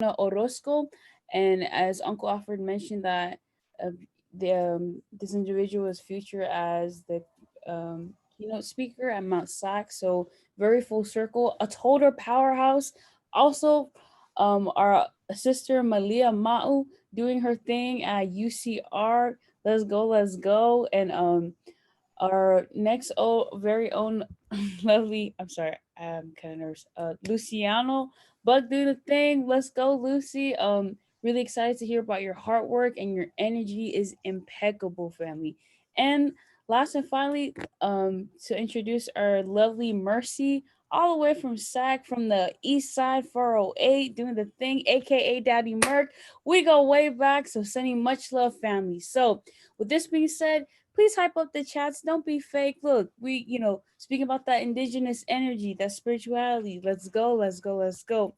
Orozco, and as Uncle Alfred mentioned that uh, this individual's future as the keynote speaker at Mount SAC, so very full circle, a total powerhouse. Also, our sister Malia Ma'u doing her thing at UCR. Let's go, and our next very own lovely, I'm sorry, I'm kind of nervous. Luciano Buck doing the thing. Let's go, Lucy. Really excited to hear about your hard work, and your energy is impeccable, family. And last and finally, to introduce our lovely Mercy, all the way from SAC from the East Side 408, doing the thing, aka Daddy Merc. We go way back, so sending much love, family. So, with this being said, please hype up the chats. Don't be fake. Look, we, speaking about that indigenous energy, that spirituality. Let's go, let's go, let's go.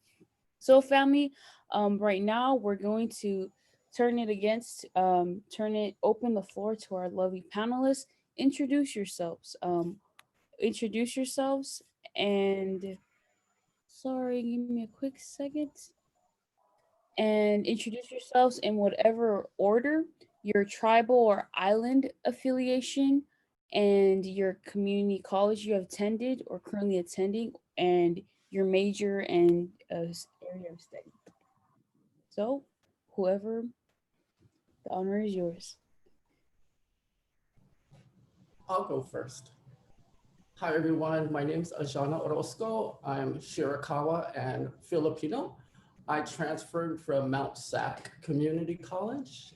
So, family, right now we're going to turn it, open the floor to our lovely panelists. Introduce yourselves. Introduce yourselves, and sorry, give me a quick second. And introduce yourselves in whatever order, your tribal or island affiliation, and your community college you have attended or currently attending, and your major and area of study. So, whoever, the honor is yours. I'll go first. Hi, everyone. My name is Jana Orozco. I'm Shirakawa and Filipino. I transferred from Mount SAC Community College.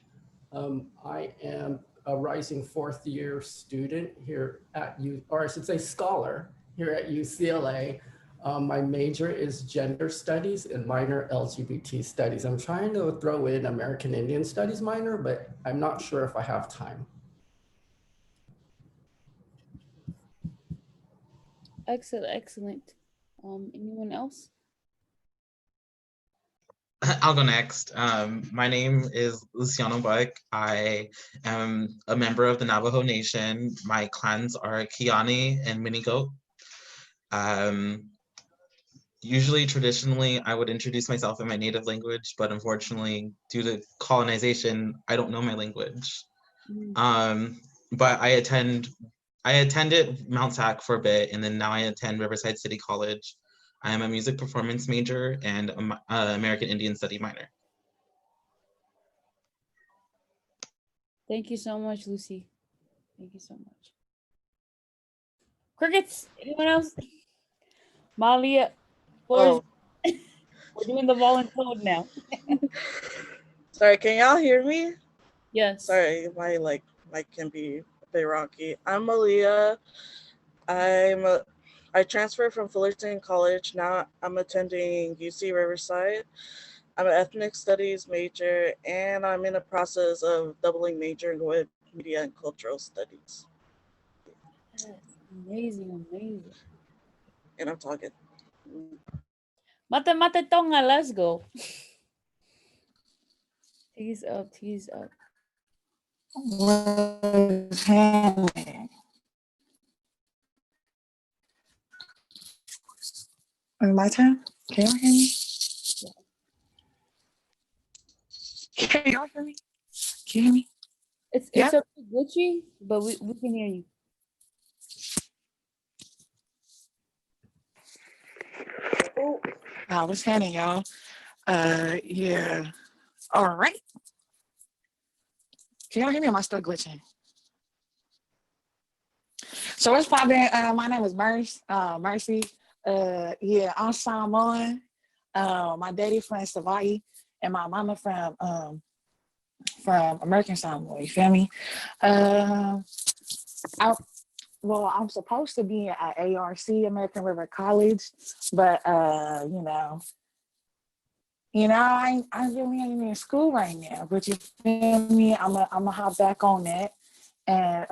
I am a rising fourth year student here at or I should say scholar here at UCLA. My major is gender studies and minor LGBT studies. I'm trying to throw in American Indian studies minor, but I'm not sure if I have time. Excellent, excellent. Anyone else? I'll go next. My name is Luciano Buck. I am a member of the Navajo Nation. My clans are Kiani and Minigoat. Usually, traditionally, I would introduce myself in my native language, but unfortunately, due to colonization, I don't know my language. But I attended Mount SAC for a bit, and then now I attend Riverside City College. I am a music performance major and American Indian study minor. Thank you so much, Lucy. Thank you so much. Crickets. Anyone else? Malia, floor Oh, we're doing the volunteer now. sorry. Can y'all hear me? Yes. Sorry, my mic can be a bit rocky. I'm Malia. I'm a, I transferred from Fullerton College. Now I'm attending UC Riverside. I'm an ethnic studies major, and I'm in the process of doubling majoring with media and cultural studies. Yes. Amazing, amazing. And I'm talking. Mate mate tonga, let's go. Tease up, tease up. Was happening? My turn? Can y'all hear me? Can y'all hear me? Can you hear me? It's a bit glitchy, but we can hear you. Oh, what's happening, y'all? Yeah. All right. Can y'all hear me? Or am I still glitching? So what's poppin'? My name is Mercy. Yeah, I'm Samoan. My daddy from Hawaii, and my mama from American Samoa. You feel me? I, I'm supposed to be at ARC, American River College, but I really ain't in school right now. But you feel me? I'm gonna hop back on that, and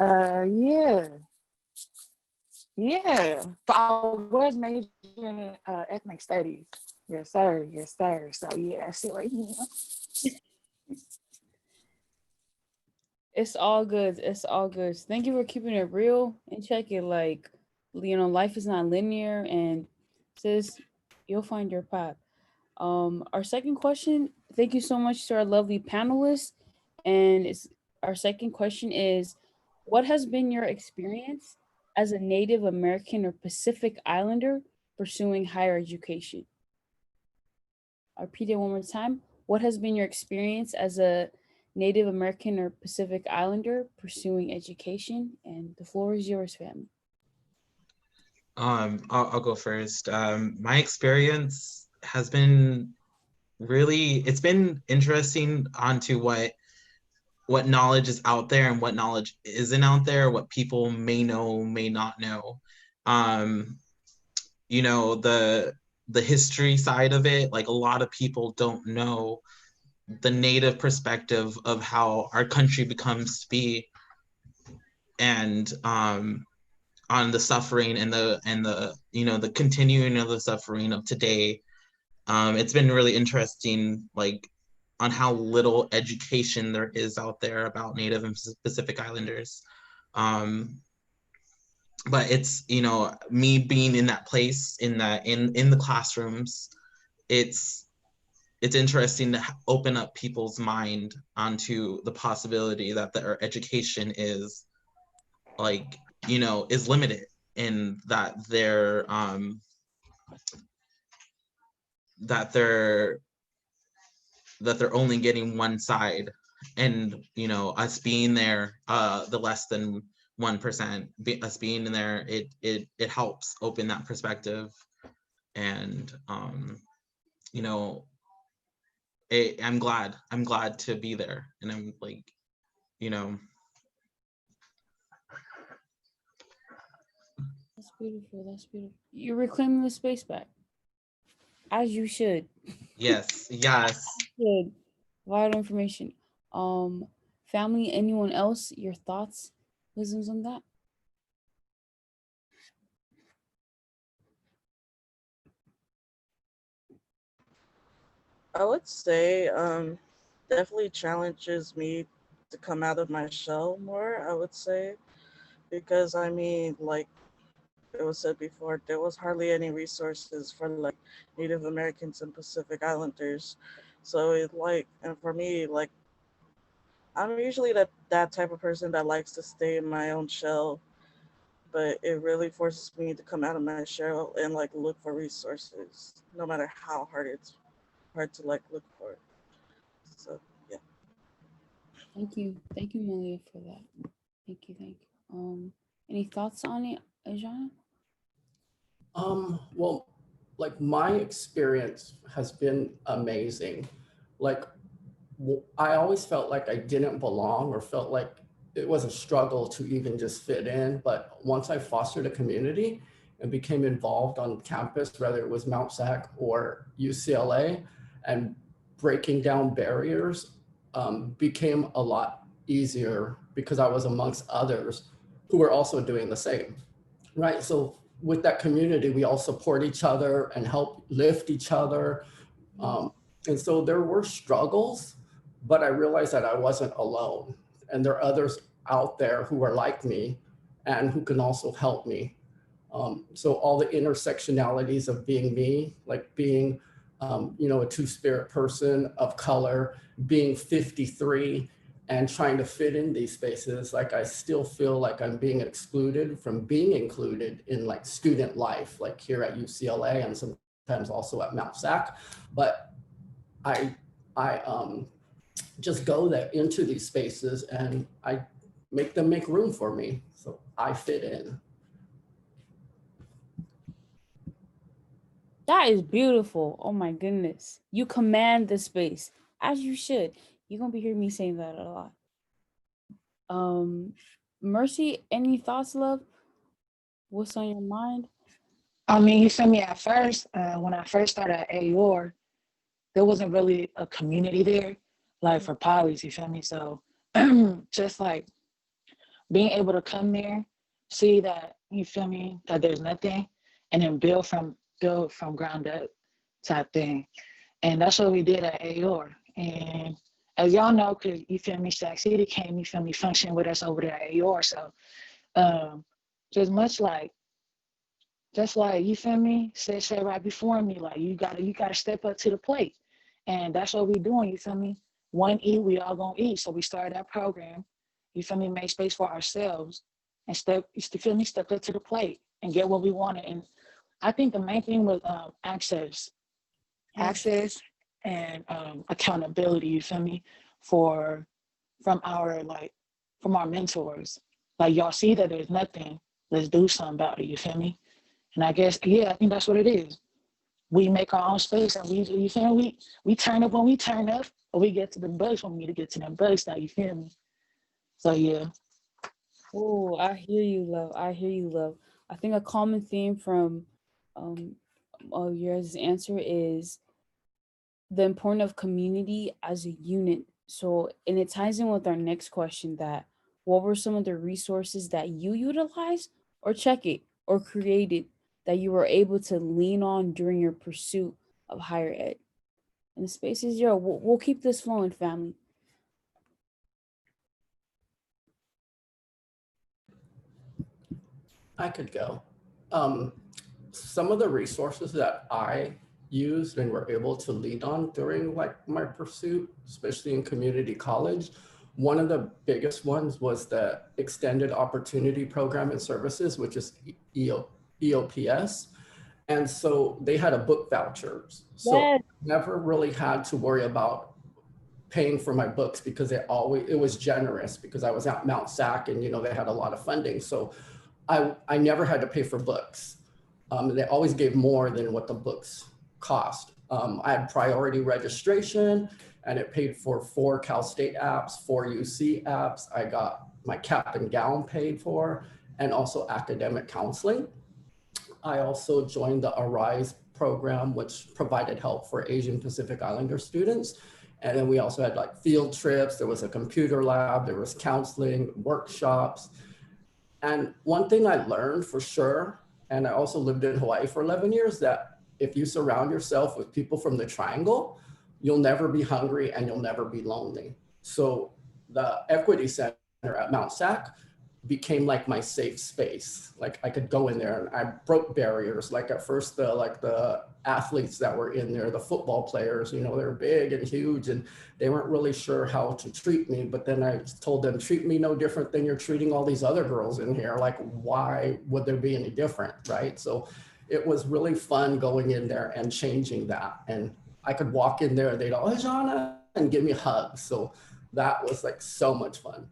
yeah. But I was majoring in ethnic studies. Yes, sir. Yes, sir. So yeah, I see right here. It's all good. It's all good. Thank you for keeping it real and check it. Life is not linear, and sis, you'll find your path. Our second question, thank you so much to our lovely panelists. And our second question is, what has been your experience as a Native American or Pacific Islander pursuing higher education? I'll repeat it one more time. What has been your experience as a Native American or Pacific Islander pursuing education? And the floor is yours, fam. I'll go first. My experience has been really, it's been interesting onto what knowledge is out there and what knowledge isn't out there, what people may know, may not know. Um, you know, the history side of it, like a lot of people don't know the native perspective of how our country becomes to be, and on the suffering and the you know the continuing of the suffering of today. It's been really interesting, like on how little education there is out there about Native and Pacific Islanders. Um, but it's, you know, me being in that place, in the classrooms, it's it's interesting to open up people's mind onto the possibility that their education is, like, you know, is limited, and that they're only getting one side. And, you know, us being there, the less than 1%, us being in there, it helps open that perspective. And you know, I'm glad to be there, and I'm like, you know. That's beautiful. That's beautiful. You're reclaiming the space back, as you should. Yes, yes. Good. Vital information. Um, Family, anyone else, your thoughts, wisdoms on that? I would say definitely challenges me to come out of my shell more, I would say, because I mean, like it was said before, there was hardly any resources for like Native Americans and Pacific Islanders. So it like, and for me, like I'm usually that type of person that likes to stay in my own shell, but it really forces me to come out of my shell and like look for resources, no matter how it's hard to like look for it. So yeah. Thank you, Malia, for that. Thank you. Any thoughts on it, Ajana? Well, like my experience has been amazing. Like I always felt like I didn't belong or felt like it was a struggle to even just fit in. But once I fostered a community and became involved on campus, whether it was Mount SAC or UCLA, and breaking down barriers became a lot easier because I was amongst others who were also doing the same, right? So with that community, we all support each other and help lift each other. Um, and so there were struggles, but I realized that I wasn't alone. And there are others out there who are like me and who can also help me. So all the intersectionalities of being me, like being, you know, a two-spirit person of color, being 53 and trying to fit in these spaces, like I still feel like I'm being excluded from being included in like student life, like here at UCLA and sometimes also at Mount SAC. But I, I just go there into these spaces and I make them make room for me. So I fit in. That is beautiful. Oh my goodness. You command the space, as you should. You're gonna be hearing me saying that a lot. Um, Mercy, any thoughts, love? What's on your mind? I mean, you feel me? At first, when I first started at AUR, there wasn't really a community there, like for polys, you feel me? So just like being able to come there, see that, you feel me, that there's nothing, and then build from ground up type thing. And that's what we did at AOR. And as y'all know, because you feel me, Sac City came, you feel me, function with us over there at AOR. So just much like just like you feel me, said right before me, like you gotta step up to the plate. And that's what we doing, you feel me? One eat, we all gonna eat. So we started that program, you feel me, make space for ourselves and you feel me, step up to the plate and get what we wanted. And I think the main thing was access. Yes. Access and accountability, you feel me, for from our from our mentors. Like y'all see that there's nothing, let's do something about it, you feel me? And I guess, yeah, I think that's what it is. We make our own space and you feel me? We turn up when we turn up, or we get to the bus when we need to get to them bus now, you feel me? So yeah. Oh, I hear you, love. I hear you, love. I think a common theme from um your answer is the importance of community as a unit. So, and it ties in with our next question, that what were some of the resources that you utilized or check it or created that you were able to lean on during your pursuit of higher ed? And the space is yours. We'll keep this flowing, family. I could go. Um, some of the resources that I used and were able to lead on during like my pursuit, especially in community college, one of the biggest ones was the Extended Opportunity Program and Services, which is EOPS. And so they had a book vouchers. So Yes. I never really had to worry about paying for my books because it was generous because I was at Mount SAC and they had a lot of funding. So I never had to pay for books. They always gave more than what the books cost. I had priority registration and it paid for 4 Cal State apps, 4 UC apps. I got my cap and gown paid for, and also academic counseling. I also joined the Arise program, which provided help for Asian Pacific Islander students. And then we also had like field trips. There was a computer lab, there was counseling, workshops. And one thing I learned for sure, and I also lived in Hawaii for 11 years, that if you surround yourself with people from the triangle, you'll never be hungry and you'll never be lonely. So the Equity Center at Mount SAC became like my safe space. Like I could go in there and I broke barriers. Like at first, the athletes that were in there, the football players, they're big and huge and they weren't really sure how to treat me. But then I told them, treat me no different than you're treating all these other girls in here. Like, why would there be any different, right? So it was really fun going in there and changing that. And I could walk in there and they'd all, oh, Jana, and give me hugs. So that was like so much fun.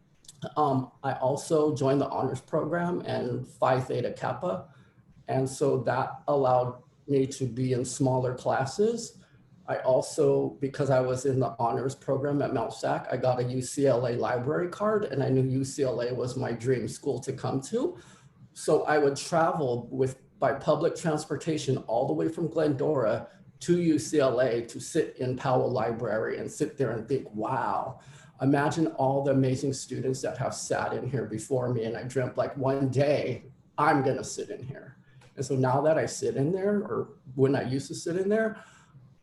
I also joined the honors program and Phi Theta Kappa. And so that allowed me to be in smaller classes. I also, because I was in the honors program at Mount SAC, I got a UCLA library card and I knew UCLA was my dream school to come to. So I would travel by public transportation all the way from Glendora to UCLA to sit in Powell Library and sit there and think, wow, imagine all the amazing students that have sat in here before me. And I dreamt like one day I'm gonna sit in here. And so now that I sit in there, or when I used to sit in there,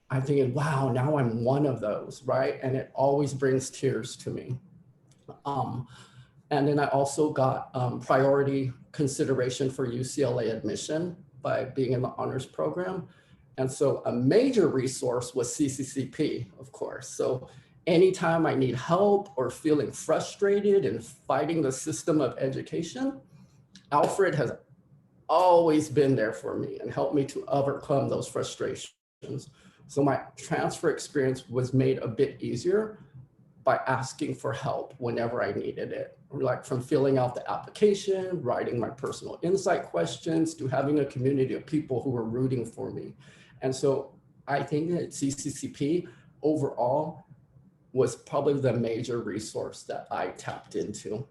I'm thinking, wow, now I'm one of those, right? And it always brings tears to me. Um, and then I also got priority consideration for UCLA admission by being in the honors program. And so a major resource was CCCP, of course. So anytime I need help or feeling frustrated and fighting the system of education, Alfred has always been there for me and helped me to overcome those frustrations. So my transfer experience was made a bit easier by asking for help whenever I needed it. Like from filling out the application, writing my personal insight questions, to having a community of people who were rooting for me. And so I think that CCCP overall was probably the major resource that I tapped into.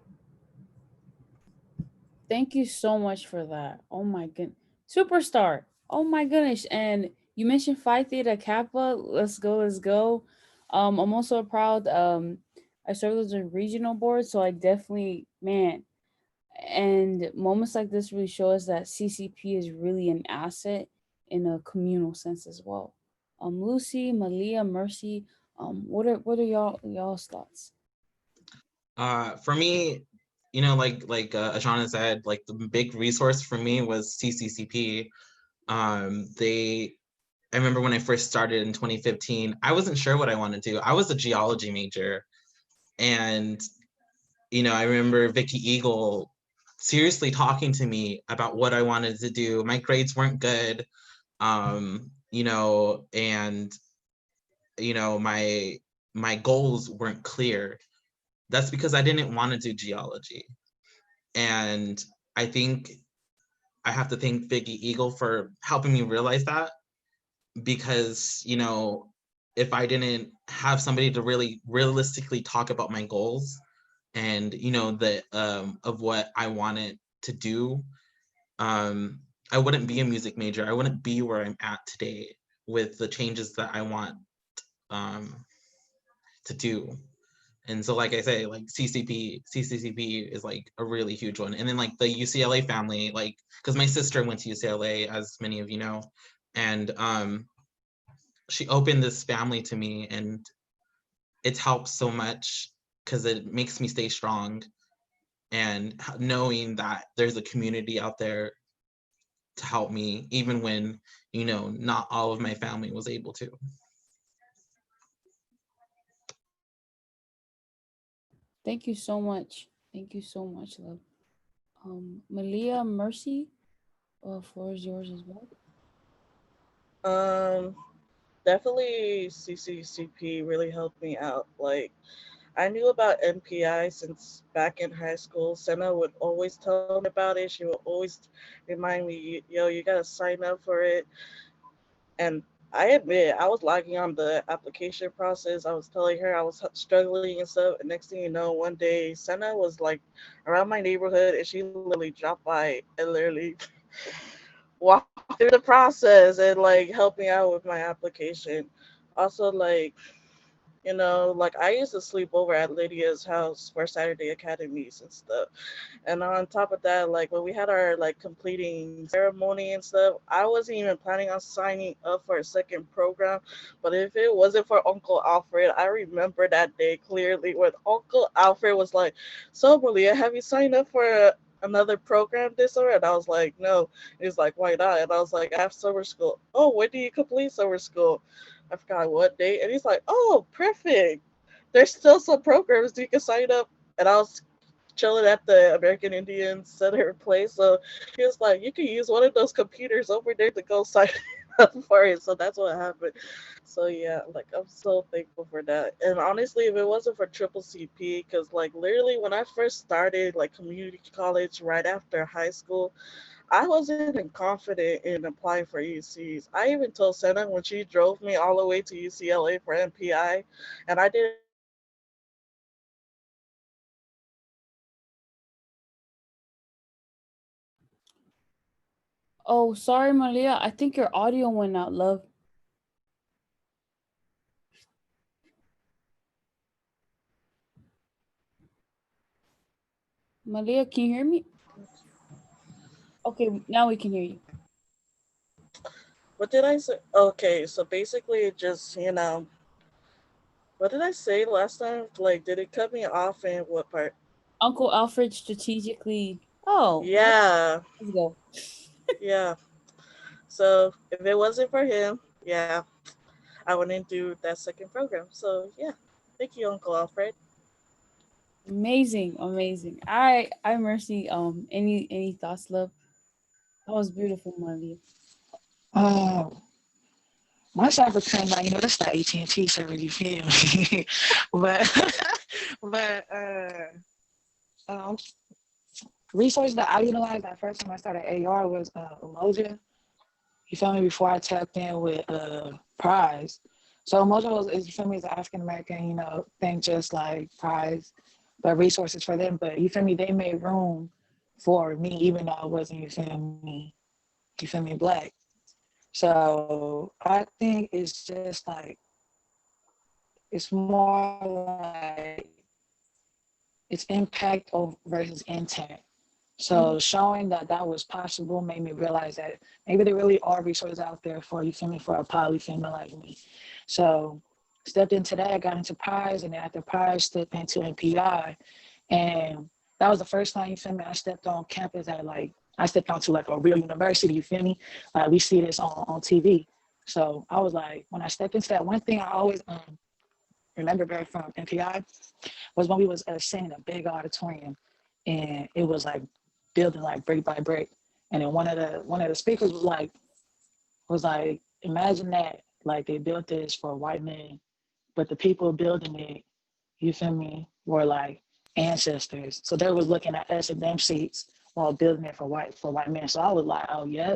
Thank you so much for that. Oh my goodness. Superstar. Oh my goodness. And you mentioned Phi Theta Kappa. Let's go, let's go. I'm also proud. I served as a regional board, so I definitely, man, and moments like this really show us that CCP is really an asset in a communal sense as well. Lucy, Malia, Mercy, what are y'all's thoughts? For me, Ashana said, like the big resource for me was CCCP. They I remember when I first started in 2015, I wasn't sure what I wanted to do. I was a geology major. And, I remember Vicky Eagle seriously talking to me about what I wanted to do. My grades weren't good. And, my goals weren't clear. That's because I didn't want to do geology. And I think I have to thank Vicky Eagle for helping me realize that, because if I didn't have somebody to really realistically talk about my goals and the of what I wanted to do, I wouldn't be a music major. I wouldn't be where I'm at today with the changes that I want um, to do. And so, like I say, like CCCP is like a really huge one. And then like the UCLA family, like, because my sister went to UCLA, as many of you know, and she opened this family to me, and it's helped so much because it makes me stay strong, and knowing that there's a community out there to help me even when not all of my family was able to. Thank you so much. Thank you so much, love. Malia, Mercy, floor is yours as well. Um, Definitely CCCP really helped me out. Like, I knew about NPI since back in high school. Senna would always tell me about it. She would always remind me, yo, you gotta sign up for it. And I admit, I was lagging on the application process. I was telling her I was struggling and stuff. And next thing you know, one day, Senna was like around my neighborhood and she literally dropped by and literally walked me through the process and like helped me out with my application. Also, like, like I used to sleep over at Lydia's house for Saturday academies and stuff. And on top of that, like when we had our like completing ceremony and stuff, I wasn't even planning on signing up for a second program. But if it wasn't for Uncle Alfred, I remember that day clearly when Uncle Alfred was like, "So Malia, have you signed up for another program this year?" And I was like, "No." He's like, "Why not?" And I was like, "I have summer school." "Oh, when do you complete summer school?" I forgot what date. And he's like, "Oh, perfect. There's still some programs you can sign up." And I was chilling at the American Indian Center place. So he was like, "You can use one of those computers over there to go sign up for it." So that's what happened. So yeah, like I'm so thankful for that. And honestly, if it wasn't for Triple CP, because like literally when I first started like community college right after high school, I wasn't even confident in applying for UCs. I even told Senna when she drove me all the way to UCLA for MPI, and I didn't know what to expect. I was like, "Oh, this is gonna be easy." And honestly, it was. Oh, sorry, Malia. I think your audio went out, love. Malia, can you hear me? Okay, now we can hear you. What did I say? Okay, so basically, it just what did I say last time? Like, did it cut me off in what part? Uncle Alfred strategically. Oh, Yeah, let's go. yeah. So if it wasn't for him, yeah, I wouldn't do that second program. So yeah, thank you, Uncle Alfred. Amazing, amazing. I Mercy. Any thoughts, love? That was beautiful, Malia. Um, my cyber came out, that's the AT&T service, you feel me? but but um, resource that I utilized that first time I started AR was Emoji. You feel me? Before I tapped in with Prize. So Emoji is, you feel me, is an African American, thing just like Prize, but resources for them. But you feel me? They made room for me, even though I wasn't, you feel me, black. So I think it's just like, it's more like it's impact over versus intent. Mhm. So showing that that was possible made me realize that maybe there really are resources out there for, you feel me, for a poly female like me. So stepped into that, got into Pies, and after Pies stepped into NPI. And that was the first time, you feel me, I stepped on campus at like, I stepped onto like a real university, you feel me? Like we see this on TV. So I was like, when I stepped into that, one thing I always remember back from MPI was when we was sitting in a big auditorium, and it was like building like brick by brick. And then one of the speakers was like, imagine that, like they built this for white men, but the people building it, you feel me, were like ancestors. So they was looking at us in them seats while building it for white men. So I was like, oh yeah,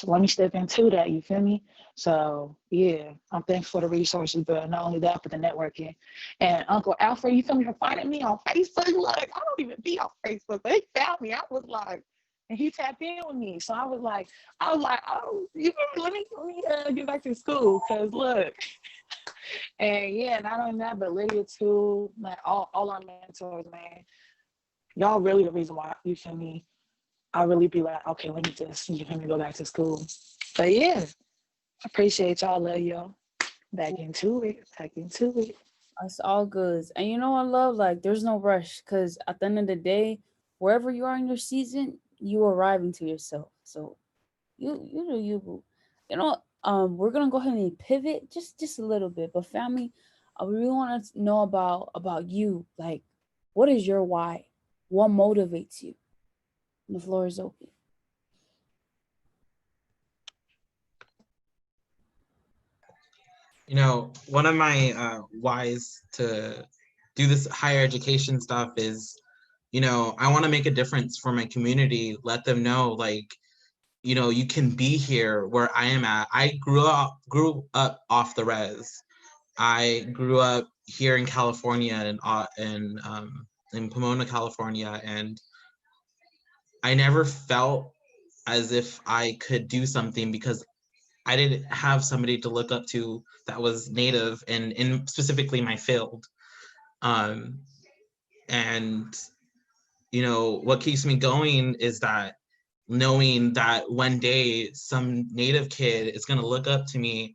let me step into that, you feel me? So yeah, I'm thankful for the resources, but not only that, but the networking. And Uncle Alfred, you feel me, for finding me on Facebook. Like, I don't even be on Facebook, but he found me. I was like, and he tapped in with me. So I was like, oh, you feel me? Let me get back to school, cause look. And yeah, not only that, but Lydia too, like all our mentors, man. Y'all really the reason why, you feel me, I really be like, okay, let me just, you feel me, go back to school. But yeah, appreciate y'all, love y'all. Back into it, back into it. It's all good. And you know, I love, like, there's no rush, because at the end of the day, wherever you are in your season, you arriving to yourself. So you do you, boo. You know, we're gonna go ahead and pivot just a little bit. But family, we really want to know about you. Like, what is your why? What motivates you? The floor is open. You know, one of my whys to do this higher education stuff is, you know, I want to make a difference for my community, let them know, like, you know, you can be here where I am at. I grew up off the res. I grew up here in California in Pomona, California, and I never felt as if I could do something because I didn't have somebody to look up to that was native and in specifically my field. Um, and you know, what keeps me going is that knowing that one day some native kid is gonna look up to me,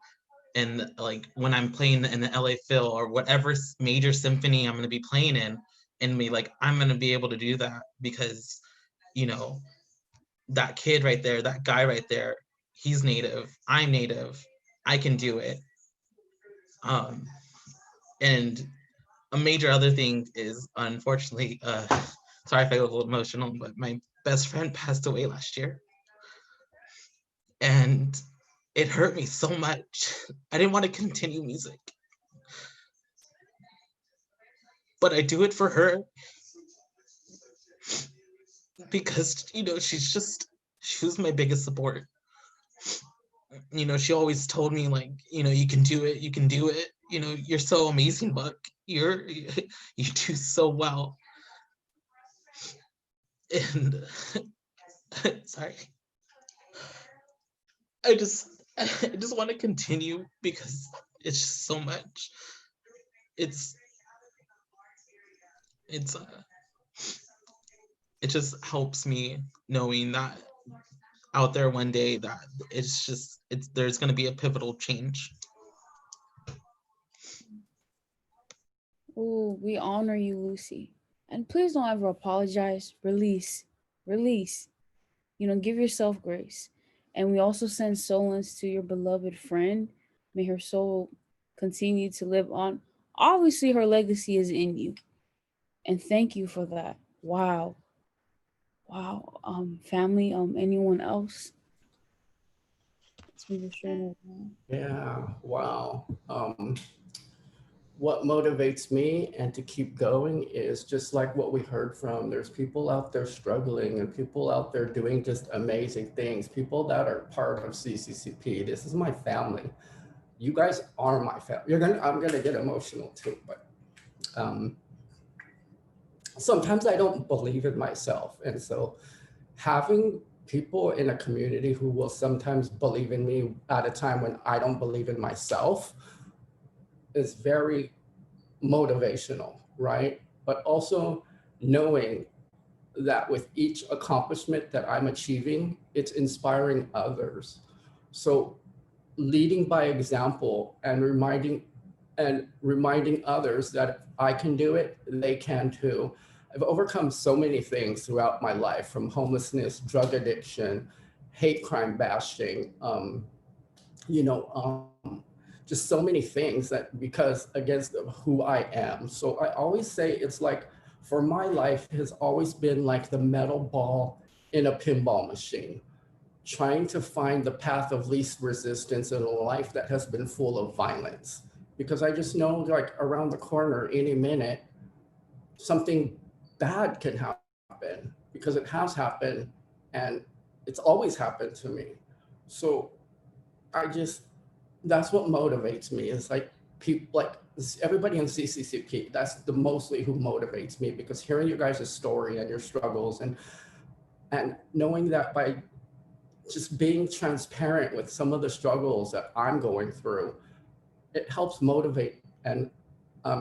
and like when I'm playing in the LA Phil or whatever major symphony I'm gonna be playing in, and me like I'm gonna be able to do that because, you know, that kid right there, that guy right there, he's native, I'm native, I can do it. Um, and a major other thing is, unfortunately, sorry if I was a little emotional, but my best friend passed away last year. And it hurt me so much. I didn't want to continue music, but I do it for her because, you know, she was my biggest support. You know, she always told me, like, you know, you can do it, you can do it. You know, you're so amazing, Buck. You do so well. And sorry. I just I just want to continue because it's just so much. It's it's it just helps me knowing that out there one day that it's there's going to be a pivotal change. Oh, we honor you, Lucy. And please don't ever apologize. Release. Release. You know, give yourself grace. And we also send solace to your beloved friend. May her soul continue to live on. Obviously, her legacy is in you. And thank you for that. Wow. Wow. Family, anyone else? We were sharing it now. Yeah, wow. What motivates me and to keep going is just like what we heard from. There's people out there struggling and people out there doing just amazing things. People that are part of CCCP. This is my family. You guys are my family. I'm gonna get emotional too, but um, sometimes I don't believe in myself, and so having people in a community who will sometimes believe in me at a time when I don't believe in myself is very motivational, right? But also knowing that with each accomplishment that I'm achieving, it's inspiring others. So leading by example and reminding others that if I can do it, they can too. I've overcome so many things throughout my life, from homelessness, drug addiction, hate crime bashing, you know, just so many things that because against who I am. So I always say it's like, for my life has always been like the metal ball in a pinball machine, trying to find the path of least resistance in a life that has been full of violence. Because I just know, like, around the corner any minute, something bad can happen, because it has happened, and it's always happened to me. So I just, that's what motivates me, is like people, like everybody in CCCP. That's the mostly who motivates me, because hearing your guys' story and your struggles, and knowing that by just being transparent with some of the struggles that I'm going through, it helps motivate and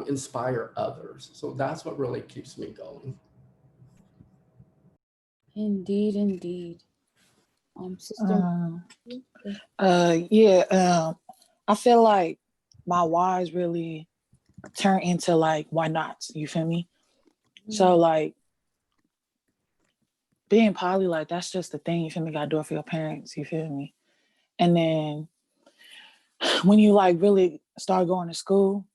inspire others. So that's what really keeps me going. Indeed, indeed. Sister. Um, Malia? yeah. I feel like my whys really turn into like why nots. You feel me? So like being poly, like that's just the thing. You feel me? Gotta do it for your parents. You feel me? And then when you like really start going to school,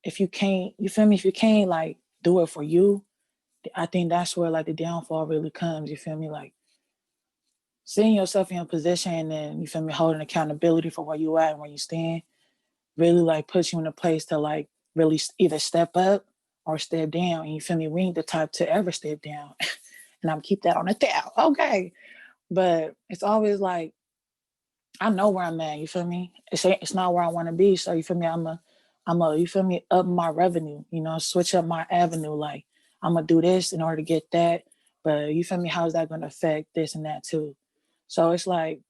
if you can't, you feel me? If you can't like do it for you, I think that's where like the downfall really comes. You feel me? Like seeing yourself in a position and then you feel me holding accountability for where you at and where you stand really like puts you in a place to like really either step up or step down. And you feel me? We ain't the type to ever step down. And I'm keep that on the down. Okay. But it's always like I know where I'm at, you feel me? It's not where I want to be. So you feel me? I'm a you feel me, up my revenue, you know, switch up my avenue. Like I'm gonna do this in order to get that. But you feel me, how is that gonna affect this and that too? So it's like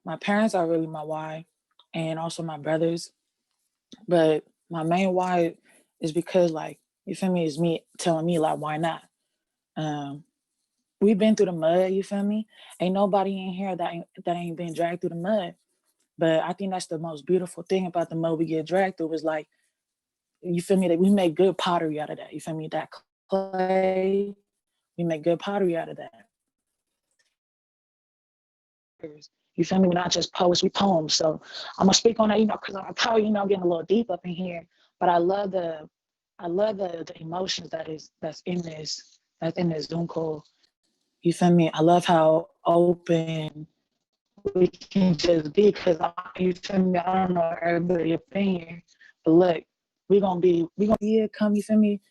my parents are really my why and also my brothers. But my main why is because like you feel me, is me telling me like why not? Um we've been through the mud, you feel me? Ain't nobody in here that ain't been dragged through the mud. But I think that's the most beautiful thing about the mud we get dragged through is like, you feel me, that we make good pottery out of that. You feel me? That clay, we make good pottery out of that. You feel me? We're not just poets, we poems. So I'm gonna speak on that, you know, because I'm probably, you know, getting a little deep up in here. But I love the emotions that's in this Zoom call. You feel me? I love how open we can just be because you feel me. I don't know everybody's opinion, but look, we gonna be come. You feel me?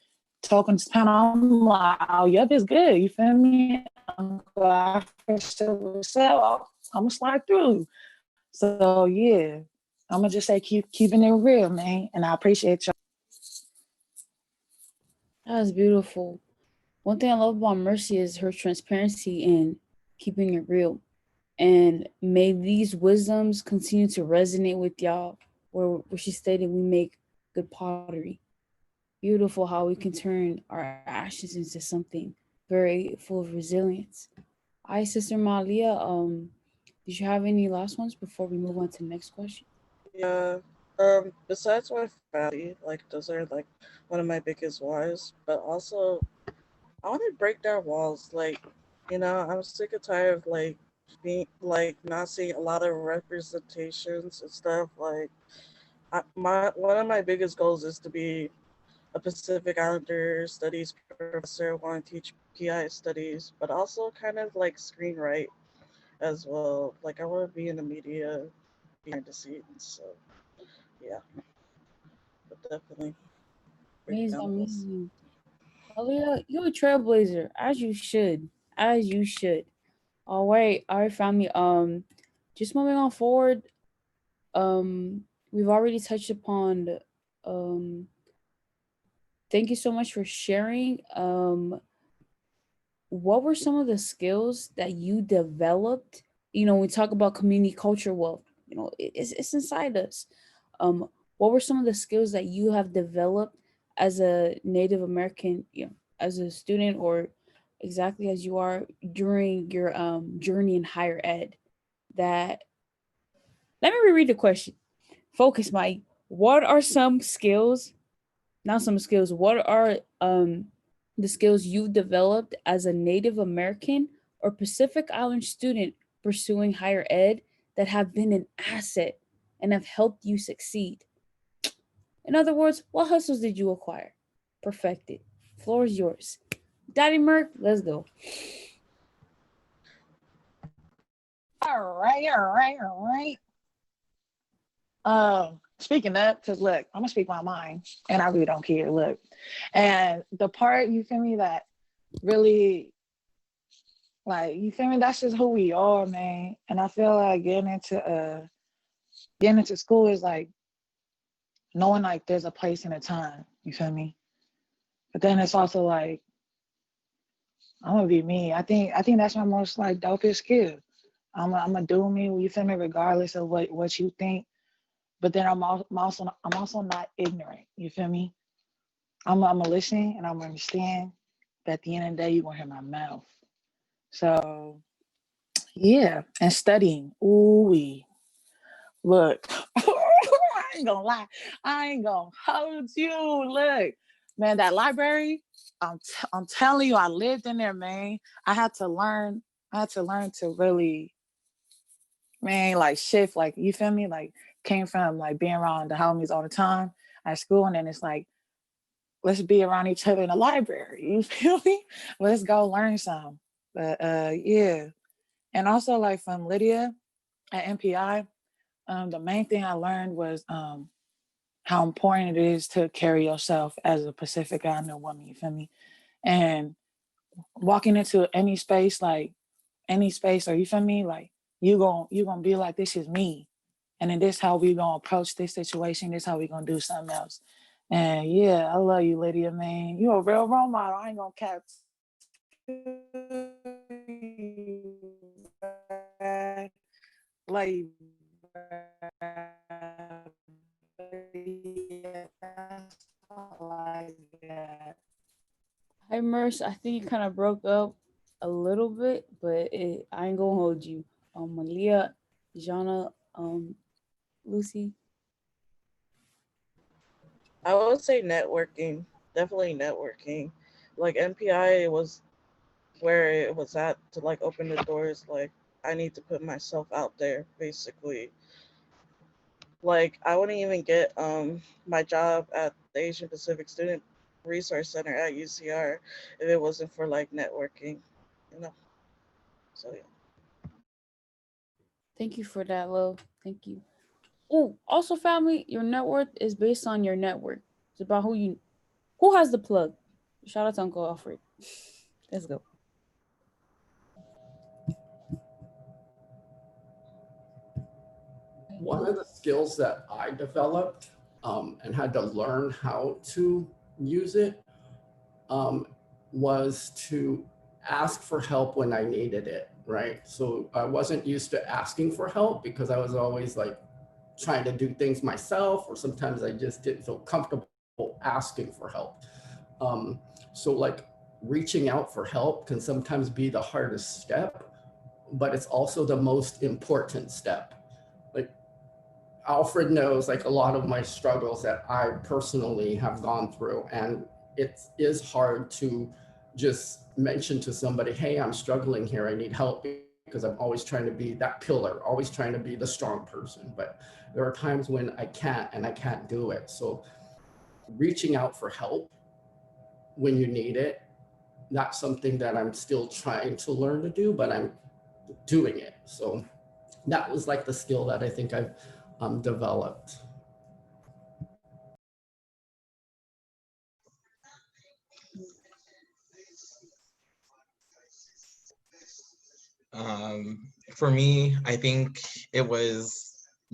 Talking to panel, I'm like, oh, yep, it's good. You feel me? I'm glad for sure. I'm gonna slide through. So yeah, I'm gonna just say keeping it real, man. And I appreciate y'all. That was beautiful. One thing I love about Mercy is her transparency and keeping it real. And may these wisdoms continue to resonate with y'all. Where she stated, we make good pottery. Beautiful how we can turn our ashes into something very full of resilience. Hi, Sister Malia. Did you have any last ones before we move on to the next question? Yeah. Besides my family, like those are like one of my biggest whys, but also I want to break down walls. Like, I'm sick and tired of like being like not seeing a lot of representations and stuff. Like, my one of my biggest goals is to be a Pacific Islander studies professor. Want to teach PI studies, but also kind of like screenwrite as well. Like, I want to be in the media behind the scenes. So yeah, but definitely break Amazing, down the walls. amazing. Malia, you're a trailblazer, as you should. As you should. All right, family. Just moving on forward. We've already touched upon um thank you so much for sharing. What were some of the skills that you developed? We talk about community culture. Well, it's inside us. Um, what were some of the skills that you have developed as a Native American, as a student, or exactly as you are during your journey in higher ed? That Let me reread the question. Focus, Mike. What are some skills? Not some skills. What are the skills you've developed as a Native American or Pacific Island student pursuing higher ed that have been an asset and have helped you succeed. In other words, what hustles did you acquire? Perfect it. Floor is yours. Daddy Merc, let's go. All right. Speaking up, because look, I'm gonna speak my mind, and I really don't care. Look, and the part you feel me that really like you feel me. That's just who we are, man. And I feel like getting into school is like knowing like there's a place and a time. You feel me? But then it's also like I'm gonna be me. I think that's my most like dopest skill. I'm gonna do me. You feel me? Regardless of what you think. But then I'm also not ignorant. You feel me? I'm gonna listen and I'm gonna understand. But at the end of the day, you gonna hear my mouth. So yeah, and studying. Ooh wee. Look, I ain't gonna lie. I ain't gonna hold you. Look, man, that library. I'm telling you, I lived in there, man. I had to learn. I had to learn to really, man, like shift. Like you feel me? Like came from like being around the homies all the time at school, and then it's like let's be around each other in the library. You feel me? Let's go learn some. But yeah, and also like from Lydia at MPI, the main thing I learned was how important it is to carry yourself as a Pacific Islander woman. You feel me? And walking into any space, or you feel me, like you gonna be like, this is me, and then this how we gonna approach this situation. This how we gonna do something else. And yeah, I love you, Lydia, man. You a real role model. I ain't gonna cap to love you, like that. Hi, Merce. I think you kind of broke up a little bit, but I ain't gonna hold you. Malia, Jana, Lucy. I would say networking, definitely networking. Like NPI was where it was at to like open the doors. Like I need to put myself out there, basically. Like I wouldn't even get my job at the Asian Pacific Student Resource Center at UCR if it wasn't for like networking, you know. So yeah. Thank you for that, love. Thank you. Oh, also, family, your net worth is based on your network. It's about who has the plug. Shout out to Uncle Alfred. Let's go. One of the skills that I developed and had to learn how to use it um, was to ask for help when I needed it, right? So I wasn't used to asking for help because I was always like trying to do things myself, or sometimes I just didn't feel comfortable asking for help. So, like, reaching out for help can sometimes be the hardest step, but it's also the most important step. Like, Alfred knows like a lot of my struggles that I personally have gone through. And it is hard to just mention to somebody, hey, I'm struggling here. I need help, because I'm always trying to be that pillar, always trying to be the strong person. But there are times when I can't and I can't do it. So reaching out for help when you need it, not something that I'm still trying to learn to do, but I'm doing it. So that was like the skill that I think I've developed. For me, I think it was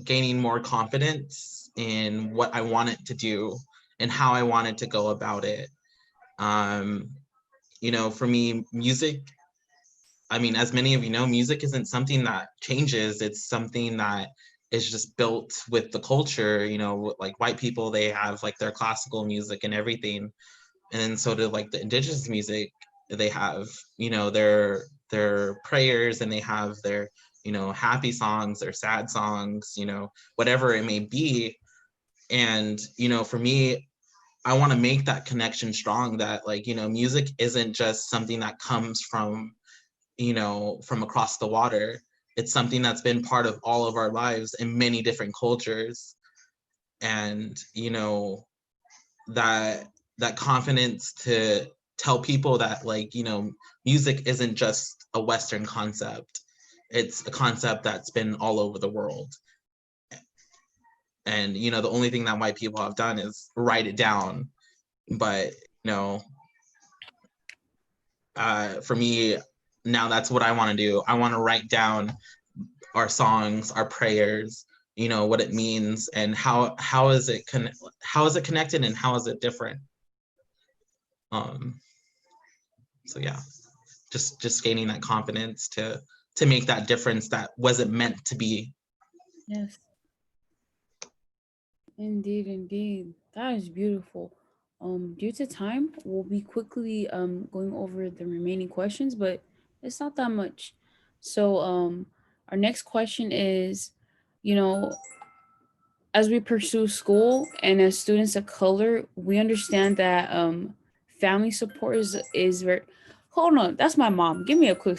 gaining more confidence in what I wanted to do and how I wanted to go about it. Um, for me, music, I mean, as many of you know, music isn't something that changes. It's something that is just built with the culture. Like white people, they have like their classical music and everything. And then so do like the indigenous music, they have, their prayers, and they have their, happy songs, their sad songs, whatever it may be. And, for me, I want to make that connection strong, that like, music isn't just something that comes from, from across the water. It's something that's been part of all of our lives in many different cultures. And, that confidence to tell people that like, music isn't just a Western concept. It's a concept that's been all over the world. And, the only thing that white people have done is write it down. But, for me, now that's what I want to do. I want to write down our songs, our prayers, what it means, and how is it connected, and how is it different. So yeah, just gaining that confidence to make that difference that wasn't meant to be. Yes. Indeed, indeed. That is beautiful. Due to time, we'll be quickly going over the remaining questions, but it's not that much. So our next question is, you know, as we pursue school and as students of color, we understand that family support is very. Hold on, that's my mom. Give me a quick.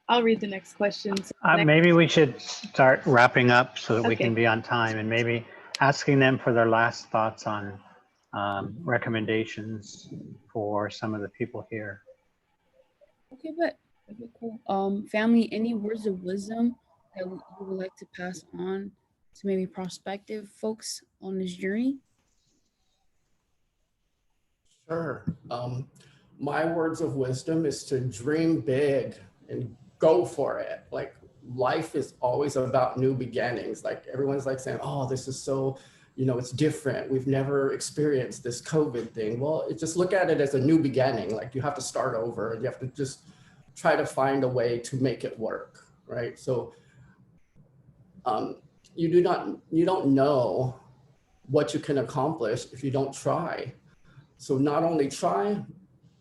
I'll read the next question. So Maybe we should start wrapping up so that we Okay. can be on time, and maybe asking them for their last thoughts on recommendations for some of the people here. Okay, but okay, cool. Family, any words of wisdom that you would like to pass on to maybe prospective folks on this journey? Sure. My words of wisdom is to dream big and go for it. Like life is always about new beginnings. Like everyone's like saying, oh, this is so, it's different. We've never experienced this COVID thing. Well, just look at it as a new beginning. Like you have to start over and you have to just try to find a way to make it work, right? So you don't know what you can accomplish if you don't try. So not only try,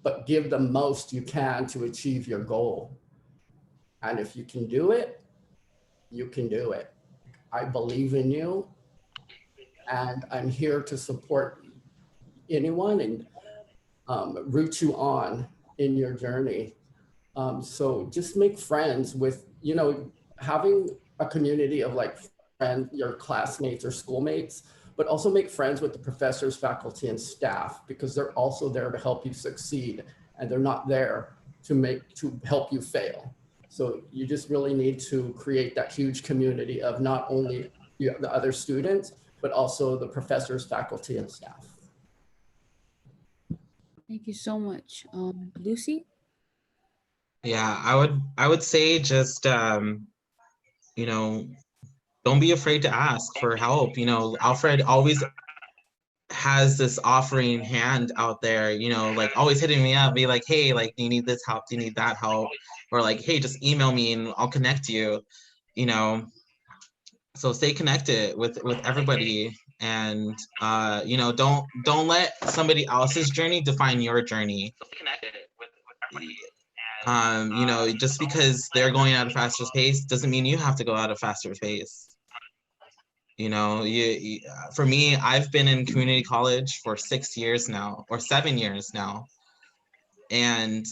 but give the most you can to achieve your goal. And if you can do it, you can do it. I believe in you, and I'm here to support anyone and root you on in your journey. So just make friends with, having a community of like friends, your classmates or schoolmates, but also make friends with the professors, faculty, and staff, because they're also there to help you succeed, and they're not there to help you fail. So you just really need to create that huge community of not only the other students, but also the professors, faculty, and staff. Thank you so much. Lucy? Yeah, I would say just don't be afraid to ask for help. Alfred always has this offering hand out there, like always hitting me up, be like, hey, like, do you need this help? Do you need that help? Or like, hey, just email me and I'll connect you, you know. So stay connected with everybody, and don't let somebody else's journey define your journey. Just because they're going at a faster pace doesn't mean you have to go at a faster pace. For me, I've been in community college for 6 years now, or 7 years now. And,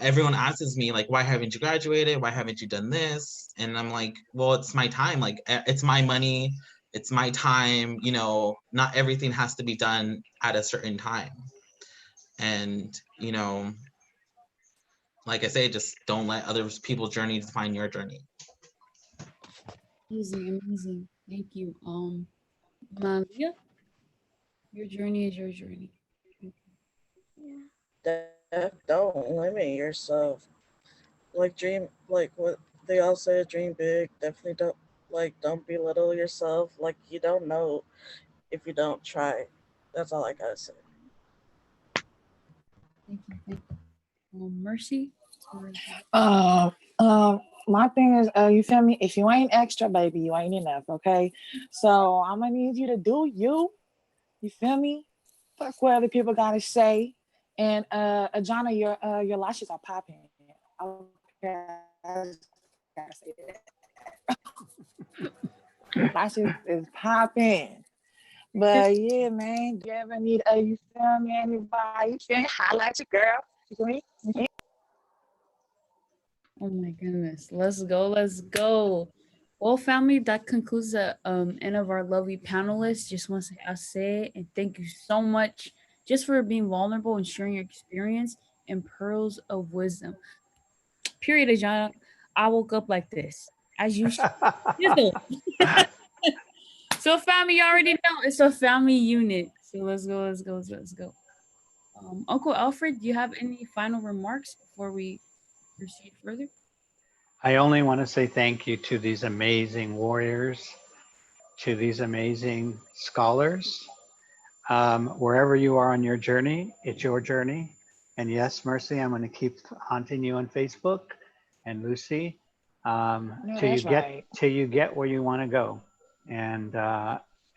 everyone asks me like, why haven't you graduated? Why haven't you done this? And I'm like, well, it's my time. Like, it's my money. It's my time. Not everything has to be done at a certain time. And, like I say, just don't let other people's journey define your journey. Amazing, amazing. Thank you. Malia, your journey is your journey. Don't limit yourself. Like dream, like what they all say, dream big. Definitely don't belittle yourself. Like you don't know if you don't try. That's all I gotta say. Thank you. Thank you. Mercy? Uh, my thing is, you feel me? If you ain't extra, baby, you ain't enough. Okay, so I'm gonna need you to do you. You feel me? Fuck what other people gotta say. And Jana, your lashes are popping. Okay, I just gotta say that. My shit is popping. But yeah, man, do you ever need you feel me? Anybody? You feel me? Holla at your girl. You feel me? Oh my goodness. Let's go. Let's go. Well, family, that concludes the end of our lovely panelists. Just want to say I say and thank you so much just for being vulnerable and sharing your experience and pearls of wisdom. Period, Ajana. I woke up like this. As you should. So family, you already know it's a family unit. So let's go, let's go, let's go. Uncle Alfred, do you have any final remarks before we proceed further? I only want to say thank you to these amazing warriors, to these amazing scholars. Wherever you are on your journey, it's your journey. And yes, Mercy, I'm going to keep haunting you on Facebook, and Lucy, No, till that's right. you get where you want to go. And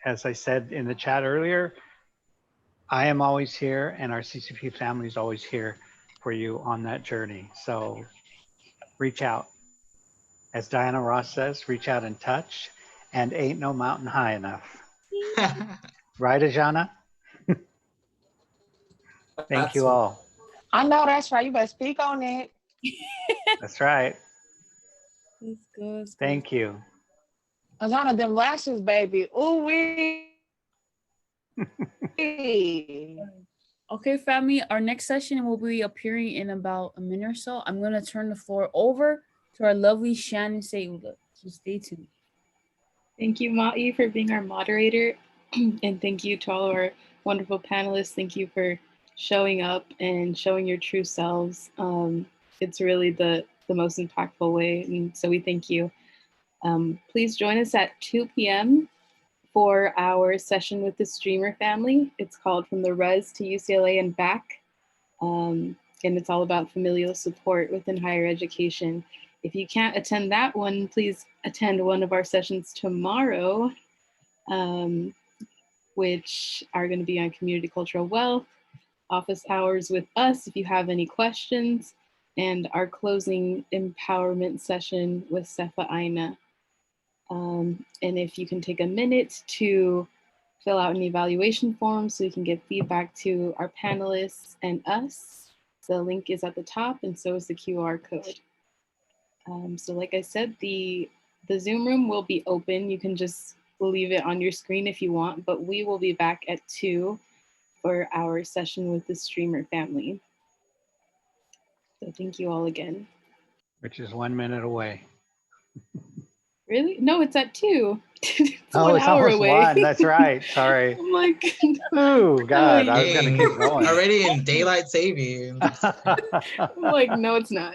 as I said in the chat earlier, I am always here, and our CCP family is always here for you on that journey. So reach out. As Diana Ross says, reach out and touch, and ain't no mountain high enough. Right, Ajana? Thank That's you right. all. I know that's right. You better speak on it. That's right. Let's go, let's go. Thank you. Azana, them lashes, baby. Ooh wee. Okay, family, our next session will be appearing in about a minute or so. I'm going to turn the floor over to our lovely Shannon Seula. So stay tuned. Thank you, Ma'i, for being our moderator. And thank you to all of our wonderful panelists. Thank you for showing up and showing your true selves. It's really the most impactful way. And so we thank you. Please join us at 2 p.m. for our session with the streamer family. It's called From the Res to UCLA and Back. And it's all about familial support within higher education. If you can't attend that one, please attend one of our sessions tomorrow, which are going to be on community cultural wealth, office hours with us if you have any questions, and our closing empowerment session with Sefa Aina. And if you can take a minute to fill out an evaluation form so you can give feedback to our panelists and us, the link is at the top, and so is the QR code. So like I said, the Zoom room will be open. You can just leave it on your screen if you want, but we will be back at 2 for our session with the streamer family. So thank you all again. Which is 1 minute away. Really? No, it's at 2. It's Oh, 1 it's hour almost away. 1. That's right. Sorry. I'm like, Oh, God. I was going to Dang, keep going. already in daylight savings. I'm like, no, it's not.